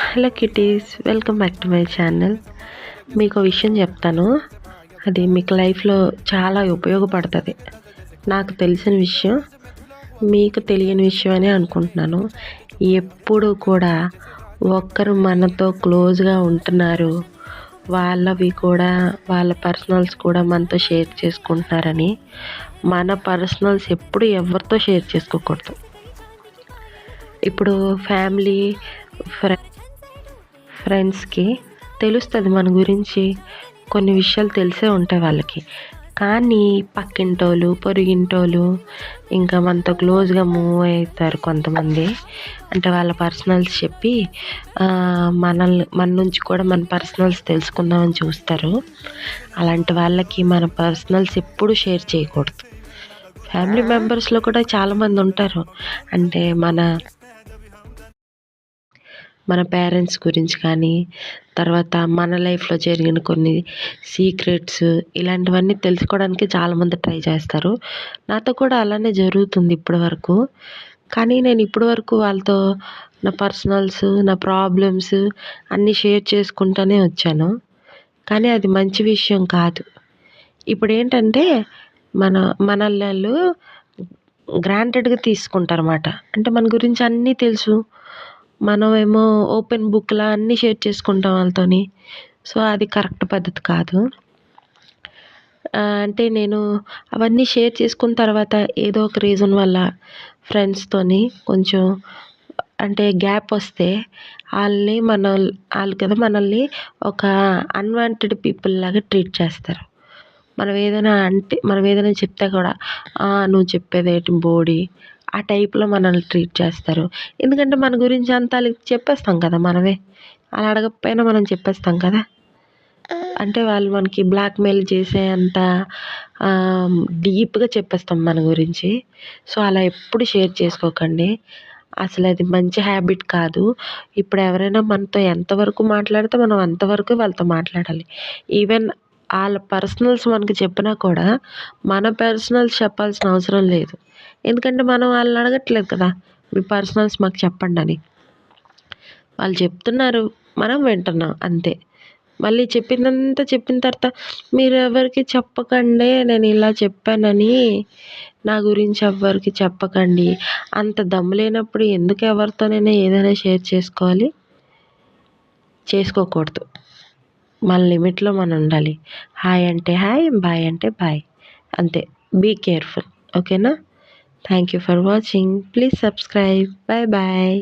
Hello kitties, welcome back to my channel. మీకు విషయం చెప్తాను, అది మీకు లైఫ్లో చాలా ఉపయోగపడుతుంది. నాకు తెలిసిన విషయం మీకు తెలియని విషయం అని అనుకుంటున్నాను. ఎప్పుడు కూడా ఒక్కరు మనతో క్లోజ్గా ఉంటున్నారు, వాళ్ళవి కూడా వాళ్ళ పర్సనల్స్ కూడా మనతో షేర్ చేసుకుంటున్నారని మన పర్సనల్స్ ఎప్పుడు ఎవరితో షేర్ చేసుకోకూడదు. ఇప్పుడు ఫ్యామిలీ ఫ్రెండ్స్కి తెలుస్తుంది మన గురించి, కొన్ని విషయాలు తెలిసే ఉంటాయి వాళ్ళకి. కానీ పక్కింటోళ్ళు, పొరుగింటోళ్ళు, ఇంకా మనతో క్లోజ్గా మూవ్ అవుతారు కొంతమంది. అంటే వాళ్ళ పర్సనల్స్ చెప్పి మన నుంచి కూడా మన పర్సనల్స్ తెలుసుకుందామని చూస్తారు. అలాంటి వాళ్ళకి మన పర్సనల్స్ ఎప్పుడు షేర్ చేయకూడదు. ఫ్యామిలీ మెంబర్స్లో కూడా చాలామంది ఉంటారు, అంటే మన పేరెంట్స్ గురించి కానీ, తర్వాత మన లైఫ్లో జరిగిన కొన్ని సీక్రెట్స్, ఇలాంటివన్నీ తెలుసుకోవడానికి చాలామంది ట్రై చేస్తారు. నాతో కూడా అలానే జరుగుతుంది ఇప్పటి వరకు. కానీ నేను ఇప్పటి వరకు వాళ్ళతో నా పర్సనల్స్, నా ప్రాబ్లమ్స్ అన్నీ షేర్ చేసుకుంటూనే వచ్చాను. కానీ అది మంచి విషయం కాదు. ఇప్పుడు ఏంటంటే మనల్ని వాళ్ళు గ్రాంటెడ్గా తీసుకుంటారన్నమాట. అంటే మన గురించి అన్నీ తెలుసు, మనమేమో ఓపెన్ బుక్లా అన్నీ షేర్ చేసుకుంటాం వాళ్ళతోని. సో అది కరెక్ట్ పద్ధతి కాదు. అంటే నేను అవన్నీ షేర్ చేసుకున్న తర్వాత ఏదో ఒక రీజన్ వల్ల ఫ్రెండ్స్తోని కొంచెం అంటే గ్యాప్ వస్తే వాళ్ళు కదా మనల్ని ఒక అన్వాంటెడ్ పీపుల్ లాగా ట్రీట్ చేస్తారు. మనం ఏదైనా చెప్తే కూడా నువ్వు చెప్పేదేంటి బోడి, ఆ టైప్లో మనల్ని ట్రీట్ చేస్తారు. ఎందుకంటే మన గురించి అంతా వాళ్ళకి చెప్పేస్తాం కదా మనమే, అలా అడగకపోయినా మనం చెప్పేస్తాం కదా. అంటే వాళ్ళు మనకి బ్లాక్మెయిల్ చేసే అంత డీప్గా చెప్పేస్తాం మన గురించి. సో అలా ఎప్పుడు షేర్ చేసుకోకండి. అసలు అది మంచి హ్యాబిట్ కాదు. ఇప్పుడు ఎవరైనా మనతో ఎంతవరకు మాట్లాడితే మనం అంతవరకు వాళ్ళతో మాట్లాడాలి. ఈవెన్ వాళ్ళ పర్సనల్స్ మనకు చెప్పినా కూడా మన పర్సనల్స్ చెప్పాల్సిన అవసరం లేదు. ఎందుకంటే మనం వాళ్ళని అడగట్లేదు కదా, మీ పర్సనల్స్ మాకు చెప్పండి అని. వాళ్ళు చెప్తున్నారు, మనం వింటున్నాం అంతే. మళ్ళీ చెప్పిందంతా చెప్పిన తర్వాత మీరు ఎవరికి చెప్పకండి నేను ఇలా చెప్పానని, నా గురించి ఎవ్వరికి చెప్పకండి. అంత దమ్ము లేనప్పుడు ఎందుకు ఎవరితోనైనా ఏదైనా షేర్ చేసుకోవాలి? చేసుకోకూడదు. మన లిమిట్లో మనం ఉండాలి. హాయ్ అంటే హాయ్, బాయ్ అంటే బాయ్, అంతే. Be careful. ఓకేనా? Thank you for watching. Please subscribe. Bye bye.